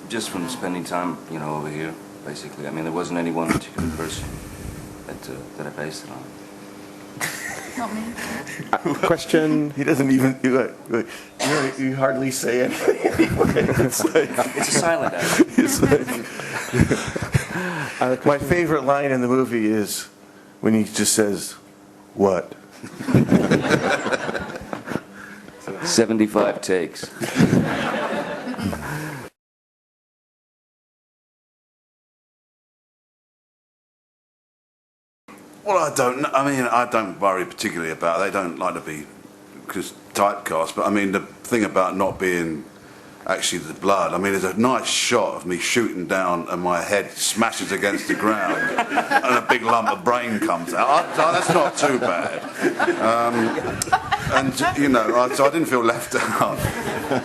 Just from spending time, over here, basically. I mean, there wasn't any one particular person that I based it on. Not me. Question. He doesn't even. You hardly say anything. It's a silent act. My favorite line in the movie is when he just says, "What?" 75 takes. Well, I don't worry particularly about it. They don't like to be typecast, but I mean, the thing about not being actually the blood, I mean, there's a nice shot of me shooting down and my head smashes against the ground and a big lump of brain comes out. That's not too bad. So I didn't feel left out.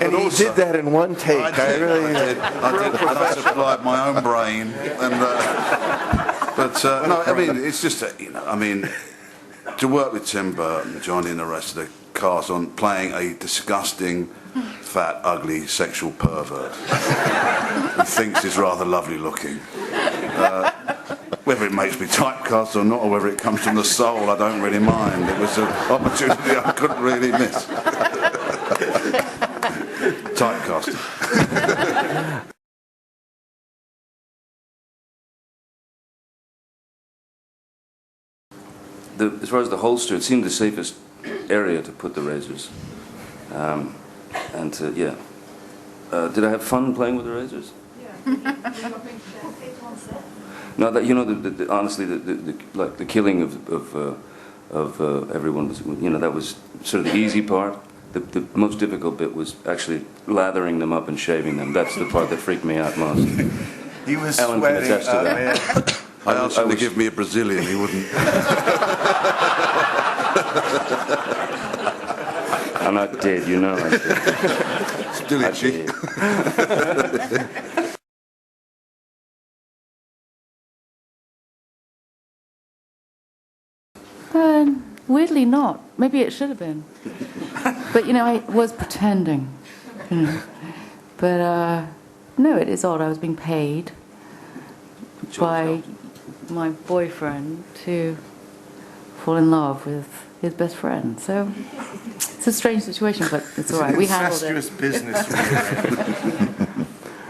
And he did that in one take. I did. And I supplied my own brain. But no, I mean, it's just to work with Tim Burton, Johnny, and the rest of the cast on playing a disgusting, fat, ugly, sexual pervert who thinks he's rather lovely looking. Whether it makes me typecast or not, or whether it comes from the soul, I don't really mind. It was an opportunity I couldn't really miss. Typecast. As far as the holster, it seemed the safest area to put the razors. Did I have fun playing with the razors? Yeah. No, that honestly, the killing of everyone was, that was sort of the easy part. The most difficult bit was actually lathering them up and shaving them. That's the part that freaked me out most. He was Ellen sweating. can attest to that. I asked him to give me a Brazilian, he wouldn't. And I did, I did. Still itchy. Weirdly not. Maybe it should have been. But, I was pretending. But, no, it is odd. I was being paid by my boyfriend to fall in love with his best friend. So it's a strange situation, but it's all right. We handled it. Incestuous business.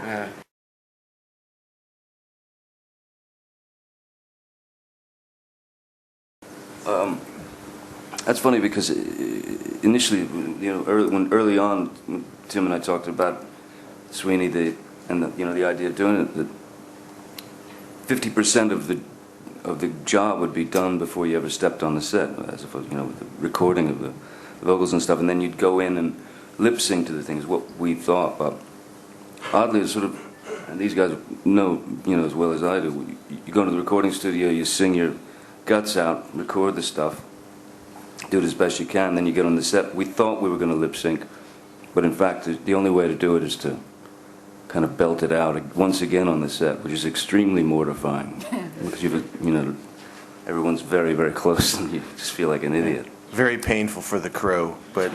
Yeah. That's funny because initially, early on, when Tim and I talked about Sweeeny, the idea of doing it, that 50% of the job would be done before you ever stepped on the set, as opposed, with the recording of the vocals and stuff, and then you'd go in and lip sync to the things, what we thought. But oddly, it's sort of, and these guys know, as well as I do, you go to the recording studio, you sing your guts out, record the stuff, do it as best you can, then you get on the set. We thought we were going to lip sync, but in fact, the only way to do it is to kind of belt it out once again on the set, which is extremely mortifying because everyone's very, very close, and you just feel like an idiot. Very painful for the crew, but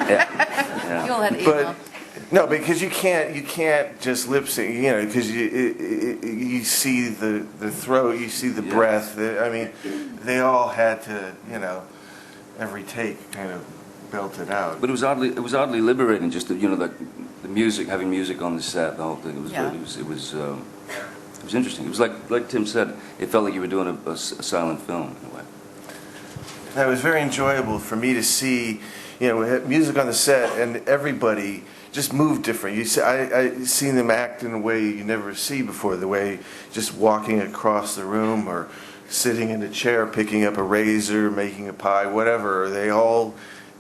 Yeah. You all had email. but no, because you can't just lip sync, because you see the throat, you see the breath. I mean, they all had to, every take kind of belt it out. But it was oddly liberating, just the music, having music on the set, the whole thing. It was interesting. It was like Tim said, it felt like you were doing a silent film in a way. It was very enjoyable for me to see, we had music on the set, and everybody just moved different. I seen them act in a way you never see before, the way just walking across the room or sitting in a chair, picking up a razor, making a pie, whatever. They all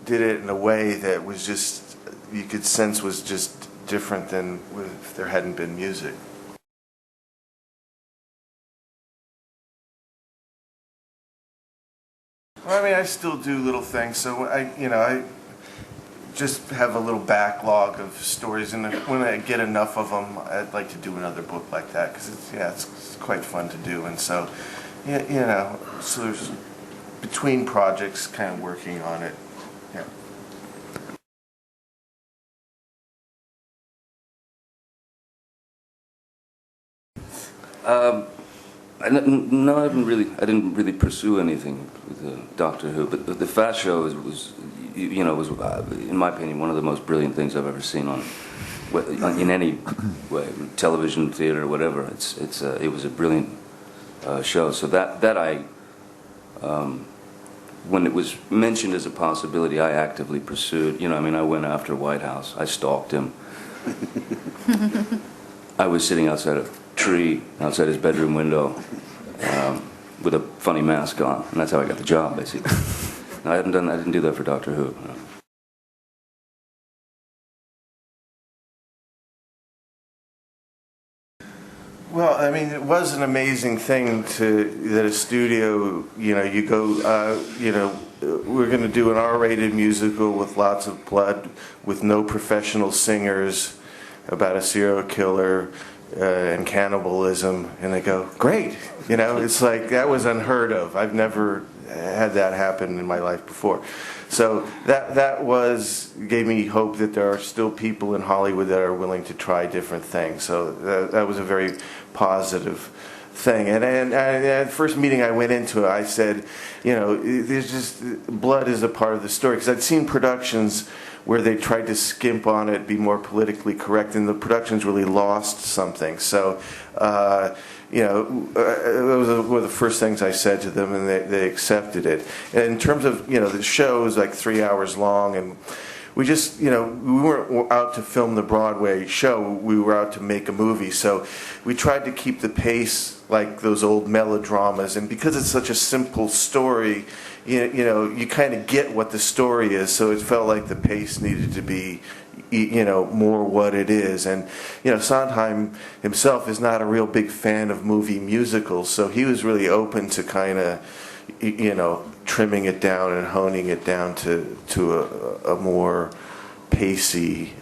did it in a way that was just, you could sense was just different than if there hadn't been music. Well, I mean, I still do little things, so I just have a little backlog of stories, and when I get enough of them, I'd like to do another book like that, because it's quite fun to do, and so, so there's between projects, kind of working on it. Yeah. No, I didn't really pursue anything with Doctor Who, but the Fast Show was in my opinion, one of the most brilliant things I've ever seen in any way, television, theater, whatever. It was a brilliant show. So that I, when it was mentioned as a possibility, I actively pursued. I went after White House. I stalked him. I was sitting outside a tree outside his bedroom window with a funny mask on, and that's how I got the job, basically. No, I didn't do that for Doctor Who. No. Well, I mean, it was an amazing thing that a studio, you go, we're going to do an R-rated musical with lots of blood, with no professional singers, about a serial killer and cannibalism, and they go, great. It's like that was unheard of. I've never had that happen in my life before. So that gave me hope that there are still people in Hollywood that are willing to try different things. So that was a very positive thing. And the first meeting I went into, I said, there's just blood is a part of the story, because I'd seen productions where they tried to skimp on it, be more politically correct, and the productions really lost something. So, it was one of the first things I said to them, and they accepted it. And in terms of, the show was like 3 hours long, and we just, we weren't out to film the Broadway show, we were out to make a movie. So we tried to keep the pace like those old melodramas, and because it's such a simple story, you kind of get what the story is, so it felt like the pace needed to be, more what it is. And, Sondheim himself is not a real big fan of movie musicals, so he was really open to kind of, trimming it down and honing it down to a more pacey